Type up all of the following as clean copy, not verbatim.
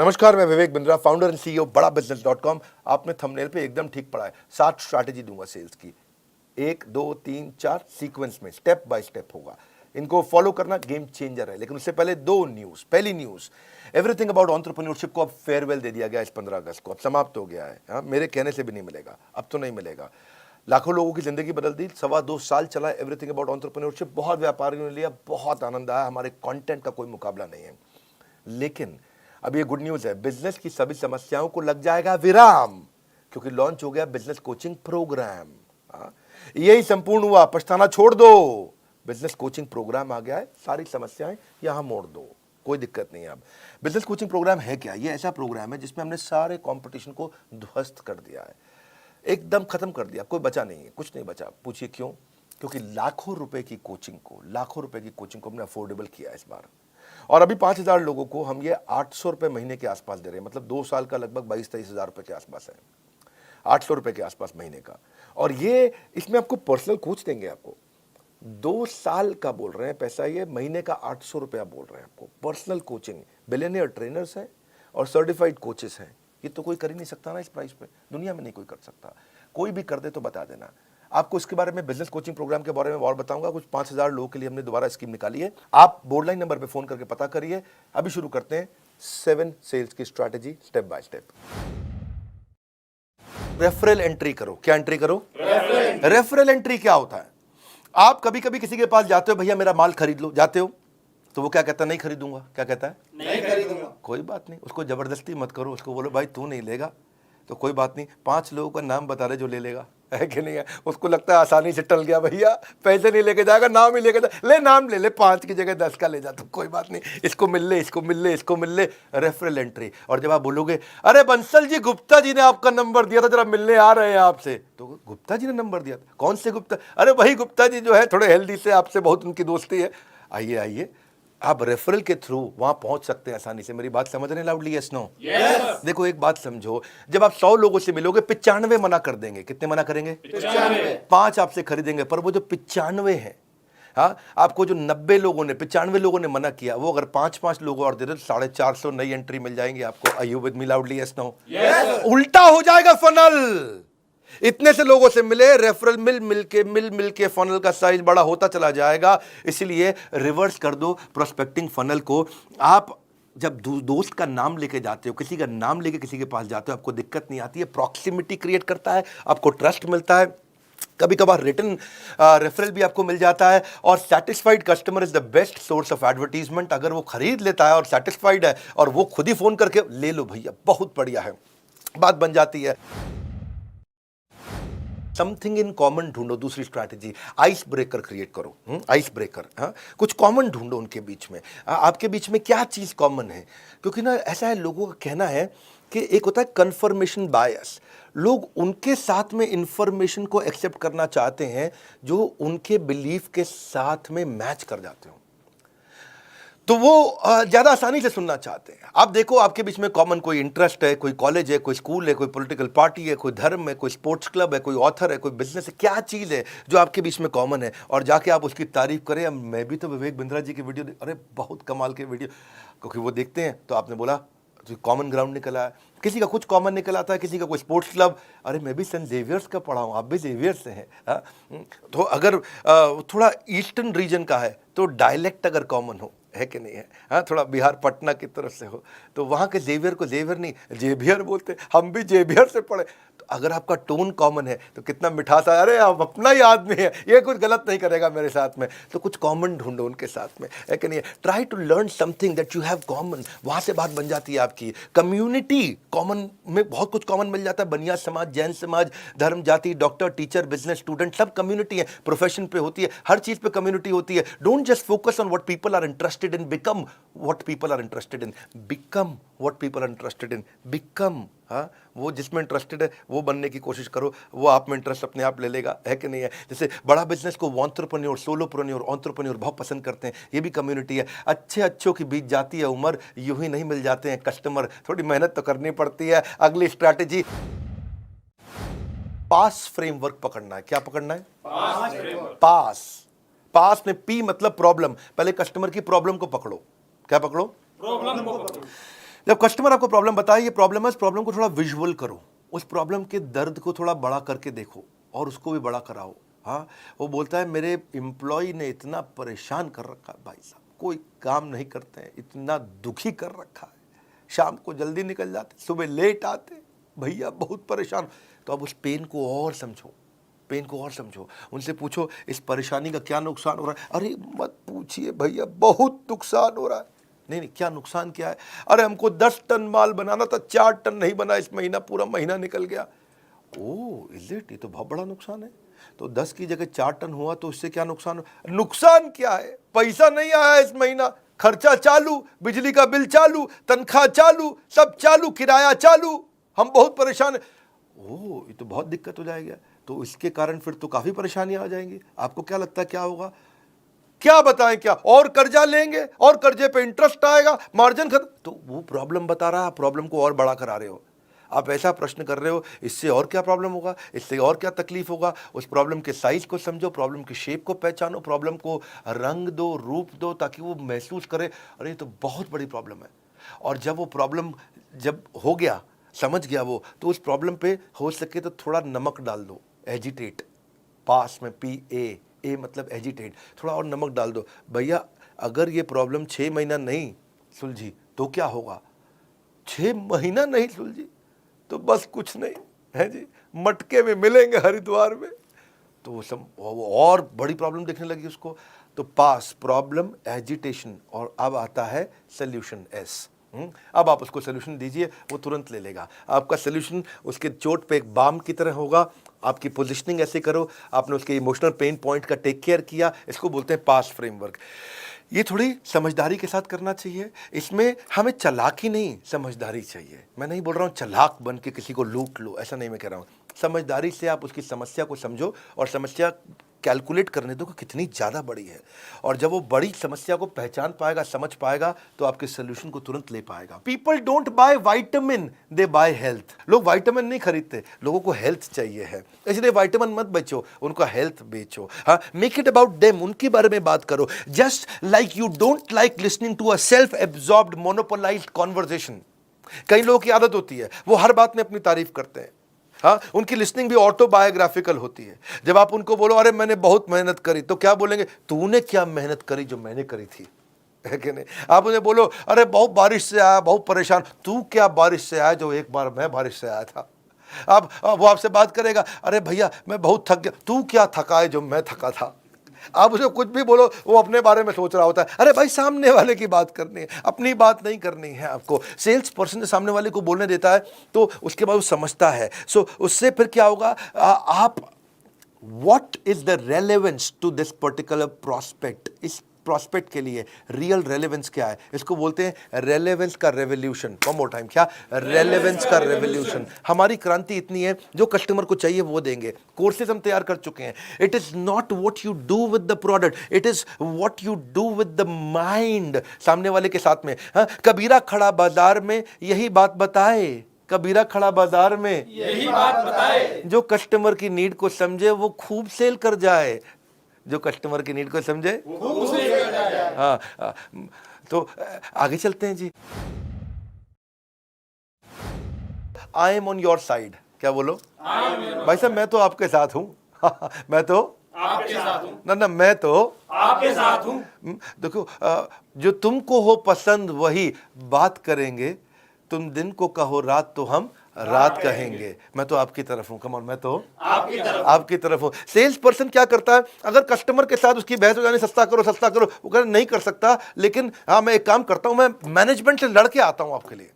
नमस्कार, मैं Vivek Bindra, founder and CEO बड़ा बिजनेस.com। आपने थंबनेल पे एकदम ठीक पढ़ा है। 7 स्ट्रैटेजी दूंगा सेल्स की, 1 2 3 4 सीक्वेंस में, स्टेप बाय स्टेप होगा। इनको फॉलो करना गेम चेंजर है। लेकिन उससे पहले 2 न्यूज। पहली न्यूज, एवरीथिंग अबाउट एंटरप्रेन्योरशिप को अब फेयरवेल दे दिया गया इस 15 अगस्त को। अब समाप्त हो गया है। हाँ, मेरे कहने से भी नहीं मिलेगा, अब तो नहीं मिलेगा। लाखों लोगों की जिंदगी बदल दी। 2.25 साल चला एवरीथिंग अबाउट एंटरप्रेन्योरशिप। बहुत व्यापारियों ने लिया, बहुत आनंद आया। हमारे कंटेंट का कोई मुकाबला नहीं है। लेकिन अब ये गुड न्यूज है, बिजनेस की सभी समस्याओं को लग जाएगा विराम, क्योंकि लॉन्च हो गया बिजनेस कोचिंग प्रोग्राम। यही संपूर्ण हुआ, पछताना छोड़ दो। बिजनेस कोचिंग प्रोग्राम आ गया है, सारी समस्याएं यहां मोड़ दो, कोई दिक्कत नहीं है। अब बिजनेस कोचिंग प्रोग्राम है क्या? ये ऐसा प्रोग्राम है जिसमें हमने सारे कंपटीशन को ध्वस्त कर दिया है, एकदम खत्म कर दिया। कोई बचा नहीं है, कुछ नहीं बचा। पूछिए क्यों? क्योंकि लाखों रुपए की कोचिंग को हमने अफोर्डेबल किया इस बार। और अभी 5,000 लोगों को हम ये 800 रुपए महीने के आसपास दे रहे हैं। मतलब 2 साल का लगभग 22-23 हजार रुपए के आसपास है, 800 रुपए के आसपास महीने का। और ये इसमें आपको पर्सनल कोच देंगे। आपको 2 साल का बोल रहे हैं पैसा, ये महीने का 800 रुपया बोल रहे हैं आपको। पर्सनल कोचिंग, बिलियनियर ट्रेनर्स हैं और सर्टिफाइड कोचेस हैं। ये तो कोई कर ही नहीं सकता ना इस प्राइस पे, दुनिया में नहीं कोई कर सकता। कोई भी कर दे तो बता देना। आपको इसके बारे में, बिजनेस कोचिंग प्रोग्राम के बारे में और बताऊंगा। कुछ 5,000 लोगों के लिए हमने दोबारा स्कीम निकाली है। आप बोर्डलाइन नंबर पे फोन करके पता करिए। अभी शुरू करते हैं 7 सेल्स की strategy, step by step. Referral entry करो। क्या एंट्री करो? रेफरल एंट्री क्या होता है? आप कभी कभी किसी के पास जाते हो, भैया मेरा माल खरीद लो, जाते हो तो वो क्या कहता है? नहीं खरीदूंगा। क्या कहता है? नहीं खरीदूंगा। कोई बात नहीं, उसको जबरदस्ती मत करो। उसको बोलो भाई तू नहीं लेगा तो कोई बात नहीं, 5 लोगों का नाम बता रहे जो ले लेगा, है कि नहीं है? उसको लगता है आसानी से टल गया, भैया पैसे नहीं लेके जाएगा, नाम ही लेके जा, ले नाम ले ले, 5 की जगह 10 का ले जा, तो कोई बात नहीं, इसको मिल ले, इसको मिल ले, इसको मिल ले। Referral entry. और जब आप बोलोगे अरे बंसल जी, गुप्ता जी ने आपका नंबर दिया था, जरा मिलने आ रहे हैं आपसे, तो गुप्ता जी ने नंबर दिया था? कौन से गुप्ता? अरे वही गुप्ता जी जो है थोड़े हेल्दी से, आपसे बहुत उनकी दोस्ती है। आइए आइए, आप रेफरल के थ्रू वहां पहुंच सकते हैं आसानी से। मेरी बात समझ रहे हैं लाउडली? Yes no? यस। देखो एक बात समझो, जब आप 100 लोगों से मिलोगे, 95 मना कर देंगे। कितने मना करेंगे? 95। 5 आपसे खरीदेंगे, पर वो जो 95 है, हाँ, आपको जो 90 लोगों ने, 95 लोगों ने मना किया, वो अगर 5-5 लोग और दे दे तो 450 नई एंट्री मिल जाएंगी आपको। Are you with me loudly? Yes no? Yes. उल्टा हो जाएगा फनल। इतने से लोगों से मिले, रेफरल मिल के फनल का साइज बड़ा होता चला जाएगा। इसलिए रिवर्स कर दो प्रोस्पेक्टिंग फनल को। आप जब दोस्त का नाम लेके जाते हो, किसी का नाम लेके किसी के पास जाते हो, आपको दिक्कत नहीं आती है। प्रॉक्सिमिटी क्रिएट करता है, आपको ट्रस्ट मिलता है। कभी कभार रिटर्न रेफरल भी आपको मिल जाता है। और satisfied customer is the best source of advertisement. अगर वो खरीद लेता है और सेटिस्फाइड है और वो खुद ही फोन करके ले लो भैया, बहुत बढ़िया है, बात बन जाती है। समथिंग इन कॉमन ढूंढो। दूसरी स्ट्रैटेजी, आइस ब्रेकर क्रिएट करो। आइस ब्रेकर, हाँ, कुछ कॉमन ढूंढो उनके बीच में। आपके बीच में क्या चीज कॉमन है? क्योंकि ना ऐसा है, लोगों का कहना है कि एक होता है कंफर्मेशन बायस। लोग उनके साथ में इंफॉर्मेशन को एक्सेप्ट करना चाहते हैं जो उनके बिलीफ के साथ में मैच कर जाते हो, तो वो ज्यादा आसानी से सुनना चाहते हैं। आप देखो, आपके बीच में कॉमन कोई इंटरेस्ट है, कोई कॉलेज है, कोई स्कूल है, कोई पॉलिटिकल पार्टी है, कोई धर्म है, कोई स्पोर्ट्स क्लब है, कोई ऑथर है, कोई बिजनेस है। क्या चीज है जो आपके बीच में कॉमन है? और जाके आप उसकी तारीफ करें। अब मैं भी तो विवेक बिंद्रा जी की वीडियो, अरे बहुत कमाल के वीडियो, क्योंकि वो देखते हैं तो आपने बोला तो कॉमन ग्राउंड निकला है। किसी का कुछ कॉमन निकल आता है, किसी का कोई स्पोर्ट्स क्लब। अरे मैं भी सेंट जेवियर्स का पढ़ा हूँ, आप भी जेवियर्स से हैं। तो अगर थोड़ा ईस्टर्न रीजन का है तो डायलेक्ट अगर कॉमन हो, है कि नहीं है? हाँ, थोड़ा बिहार पटना की तरफ से हो तो वहाँ के जेवियर को जेवियर नहीं जेवियर बोलते, हम भी जेवियर से पढ़े। तो अगर आपका टोन कॉमन है तो कितना मिठास है, अरे आप अपना ही आदमी है, ये कुछ गलत नहीं करेगा मेरे साथ में। तो कुछ कॉमन ढूंढो उनके साथ में, है कि नहीं? Try to learn something that you have common. वहाँ से बात बन जाती है आपकी। कम्युनिटी कॉमन में बहुत कुछ कॉमन मिल जाता है। बनिया समाज, जैन समाज, धर्म, जाति, डॉक्टर, टीचर, बिजनेस, स्टूडेंट, सब कम्युनिटी है। प्रोफेशन पे होती है, हर चीज पे कम्युनिटी होती है। Don't just focus on what people are interested in, become what people are interested in. Become what people are interested in. Become, हाँ, वो जिसमें इंटरेस्टेड है वो बनने की कोशिश करो, वो आप में इंटरेस्ट अपने आप ले लेगा, है कि नहीं है? जैसे बड़ा बिजनेस को एंटरप्रेन्योर, सोलोप्रेन्योर, एंटरप्रेन्योर बहुत पसंद करते हैं। ये भी कम्युनिटी है। अच्छों की बीत जाती है उम्र, यूं ही नहीं मिल जाते हैं कस्टमर, थोड़ी मेहनत तो करनी पड़ती है। अगली स्ट्रैटेजी, पास फ्रेमवर्क पकड़ना है। क्या पकड़ना है? पास। पास में पी मतलब प्रॉब्लम। पहले कस्टमर की प्रॉब्लम को पकड़ो। क्या पकड़ो? प्रॉब्लम को पकड़ो। जब कस्टमर आपको प्रॉब्लम बताए, ये प्रॉब्लम है, इस प्रॉब्लम को थोड़ा विजुअल करो, उस प्रॉब्लम के दर्द को थोड़ा बड़ा करके देखो और उसको भी बड़ा कराओ। हाँ, वो बोलता है मेरे एम्प्लॉय ने इतना परेशान कर रखा है भाई साहब, कोई काम नहीं करते हैं, इतना दुखी कर रखा है, शाम को जल्दी निकल जाते, सुबह लेट आते, भैया बहुत परेशान। तो अब उस पेन को और समझो, पेन को और समझो, उनसे पूछो इस परेशानी का क्या नुकसान हो रहा है। अरे मत पूछिए भैया, बहुत नुकसान हो रहा है। नहीं, क्या नुकसान क्या है? अरे हमको 10 टन माल बनाना था, 4 टन नहीं बना, इस महीना पूरा महीना निकल गया। ओह इज इट, ये तो बहुत बड़ा नुकसान है। तो 10 की जगह 4 टन हुआ तो इससे क्या नुकसान? नुकसान क्या है? पैसा नहीं आया इस महीना, खर्चा चालू, बिजली का बिल चालू, तनख्वाह चालू, सब चालू, किराया चालू, हम बहुत परेशान है। ओह ये तो बहुत दिक्कत हो जाएगा। तो इसके कारण फिर तो काफी परेशानियां आ जाएंगी। आपको क्या लगता है क्या होगा? क्या बताएं, क्या और कर्जा लेंगे और कर्जे पे इंटरेस्ट आएगा, मार्जिन खत्म। तो वो प्रॉब्लम बता रहा है, प्रॉब्लम को और बड़ा करा रहे हो। आप ऐसा प्रश्न कर रहे हो, इससे और क्या प्रॉब्लम होगा, इससे और क्या तकलीफ होगा। उस प्रॉब्लम के साइज को समझो, प्रॉब्लम की शेप को पहचानो, प्रॉब्लम को रंग दो, रूप दो, ताकि वो महसूस करे अरे ये तो बहुत बड़ी प्रॉब्लम है। और जब वो प्रॉब्लम जब हो गया, समझ गया वो, तो उस प्रॉब्लम पे हो सके तो थोड़ा नमक डाल दो, एजिटेट, पास में PA मतलब एजिटेट, थोड़ा और नमक डाल दो। भैया अगर ये प्रॉब्लम 6 महीना नहीं सुलझी तो क्या होगा? 6 महीना नहीं सुलझी तो बस कुछ नहीं है जी, मटके में मिलेंगे हरिद्वार में। तो वो और बड़ी प्रॉब्लम देखने लगी उसको। तो पास, प्रॉब्लम, एजिटेशन, और अब आता है सोल्यूशन S। अब आप उसको सोल्यूशन दीजिए, वो तुरंत ले लेगा आपका सोल्यूशन। उसके चोट पे एक बाम की तरह होगा। आपकी पोजीशनिंग ऐसे करो, आपने उसके इमोशनल पेन पॉइंट का टेक केयर किया। इसको बोलते हैं पास फ्रेमवर्क। ये थोड़ी समझदारी के साथ करना चाहिए। इसमें हमें चालाकी नहीं, समझदारी चाहिए। मैं नहीं बोल रहा हूँ चालाक बन के किसी को लूट लो, ऐसा नहीं मैं कह रहा हूँ। समझदारी से आप उसकी समस्या को समझो और समस्या कैलकुलेट करने दो कि कितनी ज़्यादा बड़ी है। और जब वो बड़ी समस्या को पहचान पाएगा, समझ पाएगा, तो आपके सोल्यूशन को तुरंत ले पाएगा। People don't buy vitamin, they by health. लोग विटामिन नहीं खरीदते, लोगों को हेल्थ चाहिए है, इसलिए विटामिन मत बेचो, उनका हेल्थ बेचो। हाँ, मेक इट अबाउट देम, उनके बारे में बात करो। Just like you don't like listening to a self absorbed monopolised conversation. कई लोगों की आदत होती है, वो हर बात में अपनी तारीफ करते हैं। हाँ, उनकी लिसनिंग भी ऑटोबायोग्राफिकल होती है। जब आप उनको बोलो अरे मैंने बहुत मेहनत करी, तो क्या बोलेंगे? तूने क्या मेहनत करी जो मैंने करी थी, है कि नहीं? आप उन्हें बोलो अरे बहुत बारिश से आया, बहुत परेशान, तू क्या बारिश से आया जो एक बार मैं बारिश से आया था। अब वो आपसे बात करेगा अरे भैया मैं बहुत थक गया, तू क्या थका है जो मैं थका था। आप उसे कुछ भी बोलो, वो अपने बारे में सोच रहा होता है। अरे भाई सामने वाले की बात करनी है, अपनी बात नहीं करनी है आपको। सेल्स पर्सन सामने वाले को बोलने देता है तो उसके बाद वो समझता है। सो उससे फिर क्या होगा, आप what is the relevance to this particular prospect, इस प्रोस्पेक्ट के लिए रियल रेलेवेंस क्या है, इसको बोलते हैं रेलेवेंस का रेवोल्यूशन। वन मोर टाइम, क्या? रेलेवेंस का रेवोल्यूशन। हमारी क्रांति इतनी है, जो कस्टमर को चाहिए वो देंगे। कोर्सेज हम तैयार कर चुके हैं। It is not what you do with the product, it is what you do with the mind सामने वाले के साथ में। हाँ, कबीरा खड़ा बाजार में यही बात बताए, कबीरा खड़ा बाजार में यही बात बताए, जो कस्टमर की नीड को समझे वो खूब सेल कर जाए, जो कस्टमर की नीड को समझे वो खूब सेल कर जाए। हाँ, तो आगे चलते हैं जी। I am on your side. क्या बोलो? भाई साहब मैं तो आपके साथ हूँ। मैं तो आपके साथ हूँ। ना मैं तो आपके साथ हूँ। देखो, जो तुमको हो पसंद वही बात करेंगे, तुम दिन को कहो रात तो हम रात कहेंगे। मैं तो आपकी तरफ हूं, कम ऑन, मैं तो आपकी तरफ हूं। सेल्स पर्सन क्या करता है, अगर कस्टमर के साथ उसकी बहस हो जाए सस्ता करो सस्ता करो, वो कहना नहीं कर सकता, लेकिन हाँ मैं एक काम करता हूं, मैं मैनेजमेंट से लड़के आता हूं आपके लिए,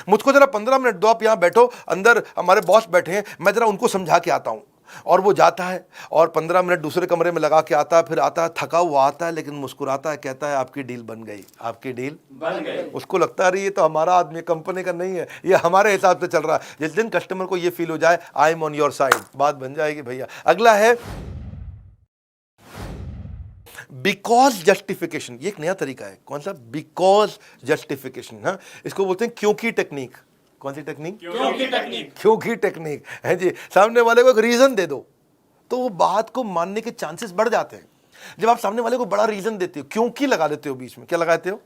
मुझको जरा 15 मिनट दो, आप यहां बैठो, अंदर हमारे बॉस बैठे हैं, मैं जरा उनको समझा के आता हूं। और वो जाता है और 15 मिनट दूसरे कमरे में लगा के आता है, फिर आता है थका हुआ आता है, लेकिन मुस्कुराता है, कहता है आपकी डील बन गई, आपकी डील बन गई। उसको लगता है ये तो हमारा आदमी, कंपनी का नहीं है, ये हमारे हिसाब से चल रहा है। जिस दिन कस्टमर को ये फील हो जाए आई एम ऑन योर साइड, बात बन जाएगी भैया। अगला है बिकॉज जस्टिफिकेशन। ये एक नया तरीका है। कौन सा? Because justification. हाँ, इसको बोलते हैं क्योंकि टेक्निक। कौन सी टेक्निक? क्योंकि टेक्निक। क्योंकि टेक्निक है जी। सामने वाले को एक रीजन दे दो तो वो बात को मानने के चांसेस बढ़ जाते हैं। जब आप सामने वाले को बड़ा रीजन देते हो, क्योंकि लगा देते हो बीच में, क्या लगाते हो?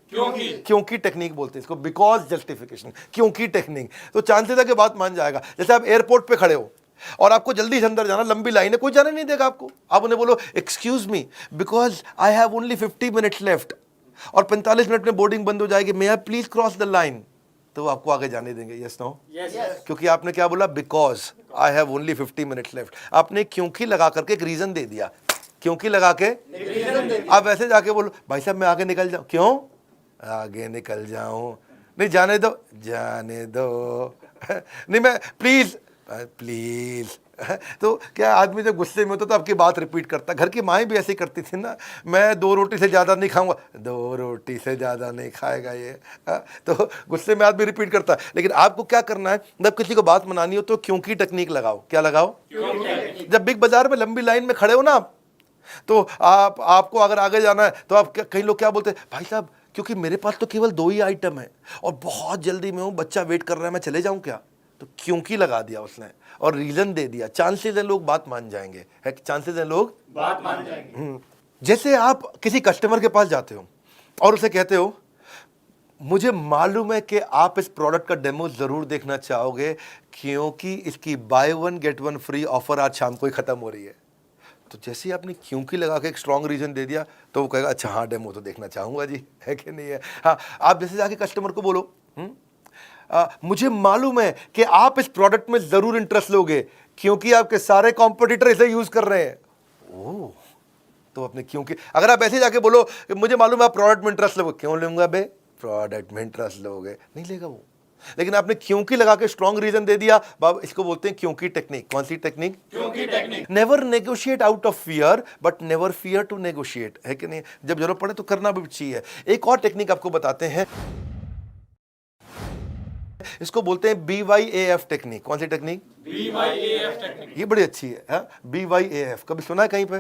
क्योंकि टेक्निक बोलते हैं इसको, बिकॉज जस्टिफिकेशन, क्योंकि टेक्निक। तो चांसेस है कि बात मान जाएगा। जैसे आप एयरपोर्ट पे खड़े हो और आपको जल्दी से अंदर जाना, लंबी लाइन है, कोई जाने नहीं देगा आपको। आप उन्हें बोलो excuse me because I have only 50 minutes left, और 45 मिनट में बोर्डिंग बंद हो जाएगी, may I please cross the line, तो वो आपको आगे जाने देंगे। Yes no? क्योंकि आपने क्या बोला? Because I have only 50 minutes left. आपने क्योंकि लगा करके एक रीजन दे दिया, क्योंकि लगा के आप ऐसे जाके बोलो भाई साहब मैं आगे निकल जाऊं, क्यों आगे निकल जाऊं? नहीं जाने दो, जाने दो नहीं मैं प्लीज प्लीज। तो क्या आदमी जब गुस्से में होता तो आपकी बात रिपीट करता। घर की माएँ भी ऐसी करती थी ना, मैं 2 रोटी से ज़्यादा नहीं खाऊंगा, 2 रोटी से ज़्यादा नहीं खाएगा ये। तो गुस्से में आदमी रिपीट करता है। लेकिन आपको क्या करना है, जब किसी को बात मनानी हो तो क्योंकि टेक्निक लगाओ। क्या लगाओ? जब बिग बाजार में लंबी लाइन में खड़े हो ना आप, तो आपको अगर आगे जाना है तो आप कई लोग क्या बोलते हैं, भाई साहब क्योंकि मेरे पास तो केवल 2 ही आइटम है और बहुत जल्दी में हूँ, बच्चा वेट कर रहा है, मैं चले जाऊँ क्या? तो क्योंकि लगा दिया उसने और रीजन दे दिया। चांसेस है लोग बात मान जाएंगे, है चांसेस है लोग बात मान जाएंगे। जैसे आप किसी कस्टमर के पास जाते हो और उसे कहते हो मुझे मालूम है कि आप इस प्रोडक्ट का डेमो जरूर देखना चाहोगे क्योंकि इसकी बाय 1 गेट 1 फ्री ऑफर आज शाम को ही खत्म हो रही है। तो जैसे ही आपने क्योंकि लगा के एक स्ट्रॉन्ग रीजन दे दिया तो वो कहेगा अच्छा हाँ डेमो तो देखना चाहूंगा जी, है कि नहीं है? हाँ, आप जैसे जाके कस्टमर को बोलो मुझे मालूम है कि आप इस प्रोडक्ट में जरूर इंटरेस्ट लोगे क्योंकि आपके सारे कॉम्पिटिटर इसे यूज कर रहे हैं। ओह, तो अपने क्योंकि अगर आप ऐसे जाके बोलो कि मुझे मालूम है आप प्रोडक्ट में इंटरेस्ट लोगे, क्यों लूंगा बे, प्रोडक्ट में इंटरेस्ट लोगे, नहीं लेगा वो। लेकिन आपने क्योंकि लगा के स्ट्रॉन्ग रीजन दे दिया, बाबा इसको बोलते हैं क्योंकि टेक्निक। कौन सी टेक्निक? क्योंकि technique. Never negotiate out of fear but never fear to negotiate, है कि नहीं? जब जरूरत पड़े तो करना भी चाहिए। एक और टेक्निक आपको बताते हैं, इसको बोलते हैं BYAF टेक्निक। कौन सी टेक्निक? BYAF technique. ये बड़ी अच्छी है। BYAF कभी सुना है कहीं पे?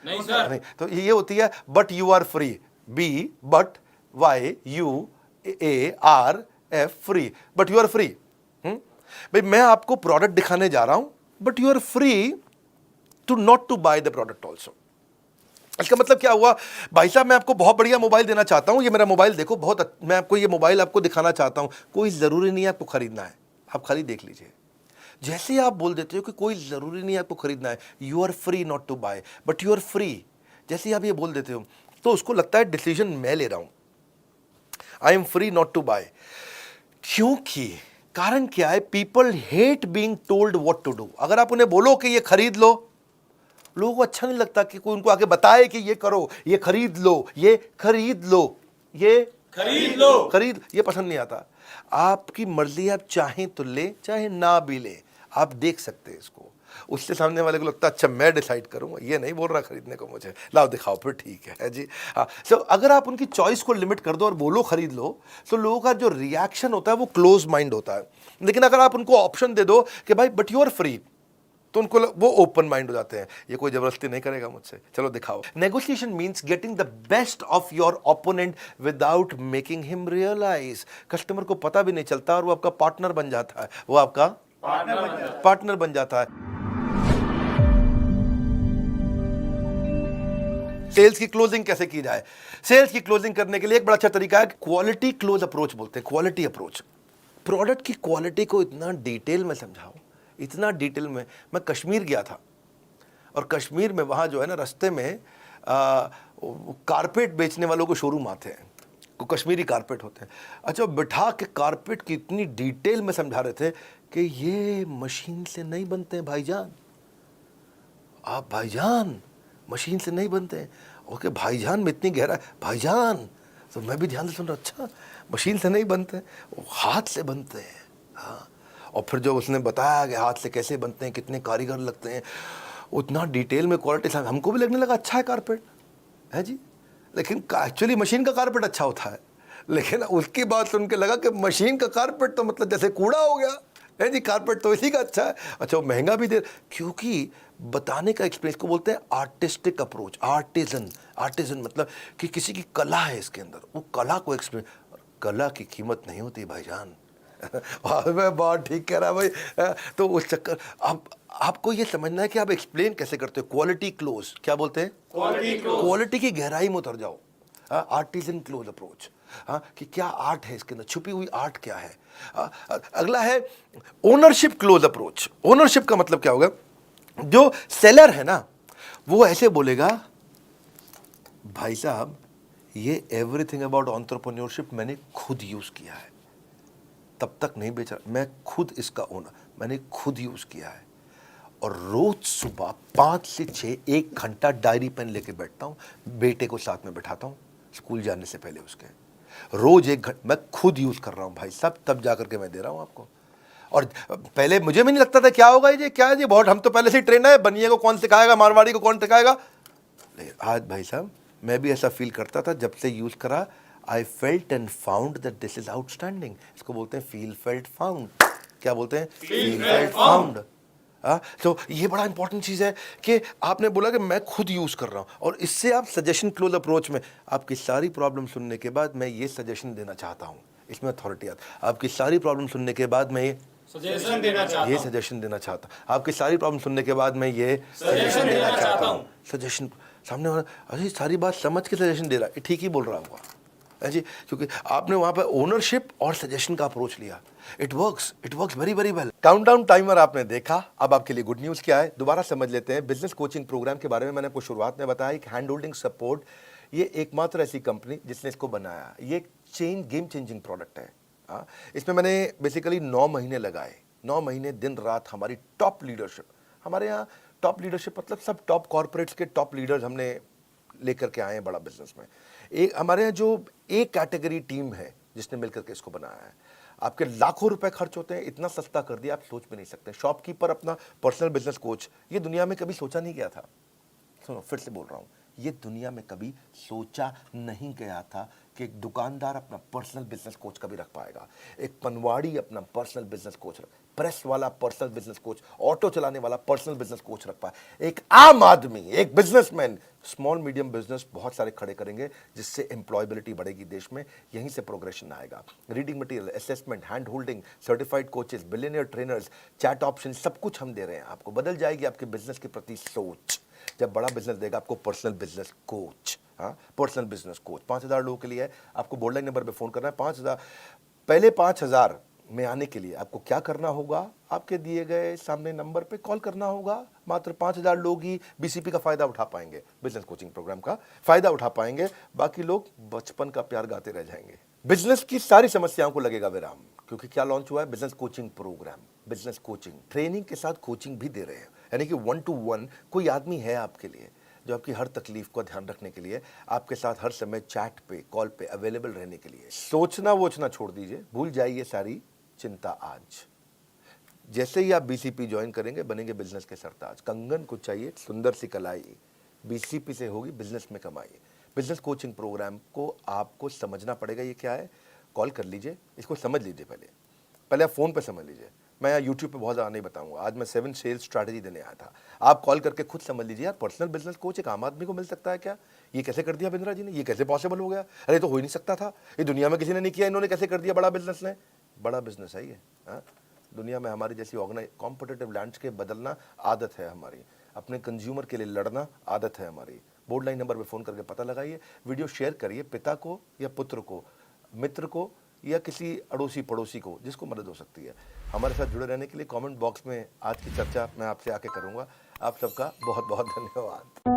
नहीं सर। नहीं, तो ये होती है but you are free. B but YUARF free, but you are free. भाई मैं आपको प्रोडक्ट दिखाने जा रहा हूं but you are free to not to buy the product also. इसका मतलब क्या हुआ, भाई साहब मैं आपको बहुत बढ़िया मोबाइल देना चाहता हूं, ये मेरा मोबाइल देखो बहुत, मैं आपको ये मोबाइल आपको दिखाना चाहता हूं, कोई ज़रूरी नहीं है आपको खरीदना है, आप खाली देख लीजिए। जैसे ही आप बोल देते हो कि कोई ज़रूरी नहीं है आपको खरीदना है, you are free not to buy but you are free, जैसे ही आप ये बोल देते हो तो उसको लगता है डिसीजन मैं ले रहा हूं, I am free not to buy. क्योंकि कारण क्या है, people hate being told what to do. अगर आप उन्हें बोलो कि ये खरीद लो, लोगों को अच्छा नहीं लगता कि कोई उनको आगे बताए कि ये करो, ये खरीद लो, ये खरीद लो, ये खरीद लो, खरीद, ये पसंद नहीं आता। आपकी मर्जी, आप चाहें तो ले चाहे ना भी ले, आप देख सकते हैं इसको। उससे सामने वाले को लगता है अच्छा मैं डिसाइड करूंगा, ये नहीं बोल रहा खरीदने को मुझे, लाओ दिखाओ फिर ठीक है जी। हाँ, सो अगर आप उनकी चॉइस को लिमिट कर दो और बोलो खरीद लो, तो लोगों का जो रिएक्शन होता है वो क्लोज माइंड होता है। लेकिन अगर आप उनको ऑप्शन दे दो कि भाई बट यू आर फ्री, तो उनको वो ओपन माइंड हो जाते हैं, ये कोई जबरदस्ती नहीं करेगा मुझसे, चलो दिखाओ। Negotiation means getting the best of your opponent without making him realise. Customer को पता भी नहीं चलता और वो आपका पार्टनर बन जाता है, वो आपका पार्टनर बन जाता है। सेल्स की क्लोजिंग कैसे की जाए? सेल्स की क्लोजिंग करने के लिए एक बड़ा अच्छा तरीका है, क्वालिटी क्लोज अप्रोच बोलते हैं, क्वालिटी अप्रोच। प्रोडक्ट की क्वालिटी को इतना डिटेल में समझाओ, इतना डिटेल में। मैं कश्मीर गया था और कश्मीर में वहाँ जो है ना रास्ते में कारपेट बेचने वालों को शोरूम आते हैं, को कश्मीरी कारपेट होते हैं। अच्छा, बिठा के कारपेट की इतनी डिटेल में समझा रहे थे कि ये मशीन से नहीं बनते हैं भाईजान, आप भाईजान मशीन से नहीं बनते हैं। ओके भाईजान में इतनी गहरा, भाईजान तो मैं भी ध्यान से सुन रहा, अच्छा मशीन से नहीं बनते, वो हाथ से बनते हैं। हाँ, और फिर जो उसने बताया कि हाथ से कैसे बनते हैं, कितने कारीगर लगते हैं, उतना डिटेल में क्वालिटी, हमको भी लगने लगा अच्छा है कारपेट है जी। लेकिन एक्चुअली मशीन का कारपेट अच्छा होता है, लेकिन उसकी बात सुन के लगा कि मशीन का कारपेट तो मतलब जैसे कूड़ा हो गया है जी, कारपेट तो इसी का अच्छा है। अच्छा, वो महंगा भी दे, क्योंकि बताने का एक्सपीरियंस को बोलते हैं आर्टिस्टिक अप्रोच। आर्टिजन मतलब कि किसी की कला है इसके अंदर, वो कला को एक्सपीरियंस। कला की कीमत नहीं होती भाईजान, मैं बहुत ठीक कह रहा भाई। तो उस चक्कर अब आपको ये समझना है कि आप एक्सप्लेन कैसे करते हो। क्वालिटी क्लोज, क्या बोलते हैं? क्वालिटी की गहराई में उतर जाओ। आर्टिजन क्लोज अप्रोच, हाँ, कि क्या आर्ट है इसके अंदर, छुपी हुई आर्ट क्या है। अगला है ओनरशिप क्लोज अप्रोच। ओनरशिप का मतलब क्या होगा? जो सेलर है ना, वो ऐसे बोलेगा, भाई साहब ये एवरीथिंग अबाउट एंटरप्रेन्योरशिप मैंने खुद यूज किया है, तब तक नहीं बेचा, मैं खुद इसका ओनर, मैंने खुद यूज किया है। और रोज सुबह 5 से 6 1 घंटा डायरी पेन लेके बैठता हूँ, बेटे को साथ में बैठाता हूँ स्कूल जाने से पहले उसके, रोज 1 घंटा मैं खुद यूज कर रहा हूँ भाई साहब, तब जाकर के मैं दे रहा हूँ आपको। और पहले मुझे भी नहीं लगता था क्या होगा ये, क्या है ये, बहुत हम तो पहले से ही ट्रेन है, बनिए को कौन सिखाएगा, मारवाड़ी को कौन सिखाएगा। लेकिन आज भाई साहब मैं भी ऐसा फील करता था, जब से यूज करा I felt and found that this is outstanding. इसको बोलते हैं फील फेल्ट फाउंड। क्या बोलते हैं? Feel felt found. तो ये बड़ा इंपॉर्टेंट चीज है कि आपने बोला कि मैं खुद यूज कर रहा हूं, और इससे आप सजेशन क्लोज अप्रोच में आपकी सारी प्रॉब्लम सुनने के बाद मैं ये सजेशन देना चाहता हूं, इसमें अथॉरिटी आती। आपकी सारी प्रॉब्लम सुनने के बाद मैं ये सजेशन देना चाहता हूं, आपकी सारी प्रॉब्लम सुनने के बाद मैं ये सजेशन देना चाहता हूं। सजेशन, सामने वाला अरे सारी बात समझ के सजेशन दे रहा है, ठीक ही बोल रहा होगा जी, क्योंकि आपने वहां पे ओनरशिप और सजेशन का अप्रोच लिया। It works very very well. Countdown timer आपने देखा, अब आपके लिए गुड न्यूज क्या है, दोबारा समझ लेते हैं। बिजनेस कोचिंग प्रोग्राम के बारे में मैंने आपको शुरुआत में बताया, एक हैंड होल्डिंग सपोर्ट, ये एकमात्र ऐसी कंपनी जिसने इसको बनाया। ये गेम चेंजिंग प्रोडक्ट है। इसमें मैंने बेसिकली 9 महीने लगाए, 9 महीने दिन रात हमारी टॉप लीडरशिप, हमारे यहाँ टॉप लीडरशिप मतलब सब टॉप कॉर्पोरेट्स के टॉप लीडर्स हमने लेकर के आए हैं बड़ा बिजनेस में। एक हमारे यहाँ जो एक कैटेगरी टीम है जिसने मिलकर के इसको बनाया है। आपके लाखों रुपए खर्च होते हैं, इतना सस्ता कर दिया आप सोच भी नहीं सकते। शॉपकीपर अपना पर्सनल बिजनेस कोच, ये दुनिया में कभी सोचा नहीं गया था। सुनो फिर से बोल रहा हूँ, ये दुनिया में कभी सोचा नहीं गया था कि एक दुकानदार अपना पर्सनल बिजनेस कोच कभी रख पाएगा, एक पनवाड़ी अपना पर्सनल बिजनेस कोच रख, प्रेस वाला पर्सनल बिजनेस कोच, ऑटो चलाने वाला पर्सनल बिजनेस कोच रख पाए, एक आम आदमी, एक बिजनेसमैन, स्मॉल मीडियम बिजनेस बहुत सारे खड़े करेंगे, जिससे एम्प्लॉयबिलिटी बढ़ेगी देश में, यहीं से प्रोग्रेशन आएगा। Reading material, assessment, hand holding, certified coaches, billionaire trainers, chat option, सब कुछ हम दे रहे हैं आपको। बदल जाएगी आपके बिजनेस के प्रति सोच जब बड़ा बिजनेस देगा आपको पर्सनल बिजनेस कोच। हाँ, पर्सनल बिजनेस कोच 5000 लोगों के लिए है। आपको बोर्ड लाइन नंबर पे फोन करना है। 5000 पहले 5000 में आने के लिए आपको क्या करना होगा, आपके दिए गए सामने नंबर पे कॉल करना होगा। मात्र 5000 लोग ही बीसीपी का फायदा उठा पाएंगे, बिजनेस कोचिंग प्रोग्राम का फायदा उठा पाएंगे, बाकी लोग बचपन का प्यार गाते रह जाएंगे। बिजनेस की सारी समस्याओं को लगेगा विराम, क्योंकि क्या लॉन्च हुआ है, business coaching programme. Business coaching training के साथ कोचिंग भी दे रहे हैं, यानी कि 1 to 1 कोई आदमी है आपके लिए जो आपकी हर तकलीफ को ध्यान रखने के लिए, आपके साथ हर समय चैट पे कॉल पे अवेलेबल रहने के लिए। सोचना वोचना छोड़ दीजिए, भूल जाइए सारी चिंता। आज जैसे ही आप बीसीपी ज्वाइन करेंगे बनेंगे बिजनेस के सरताज। कंगन को चाहिए सुंदर सी कलाई, बीसीपी से होगी बिजनेस में कमाई। बिजनेस कोचिंग प्रोग्राम को आपको समझना पड़ेगा, ये क्या है, कॉल कर लीजिए, इसको समझ लीजिए। पहले आप फोन पे समझ लीजिए, मैं यहाँ यूट्यूब पे बहुत ज़्यादा नहीं बताऊंगा। आज मैं 7 सेल्स स्ट्रैटेजी देने आया था, आप कॉल करके खुद समझ लीजिए। यार पर्सनल बिजनेस कोच एक आम आदमी को मिल सकता है क्या? ये कैसे कर दिया बिंद्रा जी ने, ये कैसे पॉसिबल हो गया? अरे तो हो ही नहीं सकता था, ये दुनिया में किसी ने नहीं किया, इन्होंने कैसे कर दिया? बड़ा बिजनेस ने, बड़ा बिजनेस है ये। दुनिया में हमारी जैसी कॉम्पिटिटिव लैंडस्केप बदलना आदत है हमारी, अपने कंज्यूमर के लिए लड़ना आदत है हमारी। बोर्ड लाइन नंबर पे फोन करके पता लगाइए, वीडियो शेयर करिए पिता को या पुत्र को, मित्र को या किसी अड़ोसी पड़ोसी को जिसको मदद हो सकती है। हमारे साथ जुड़े रहने के लिए कमेंट बॉक्स में आज की चर्चा मैं आपसे आके करूंगा। आप सबका बहुत बहुत धन्यवाद।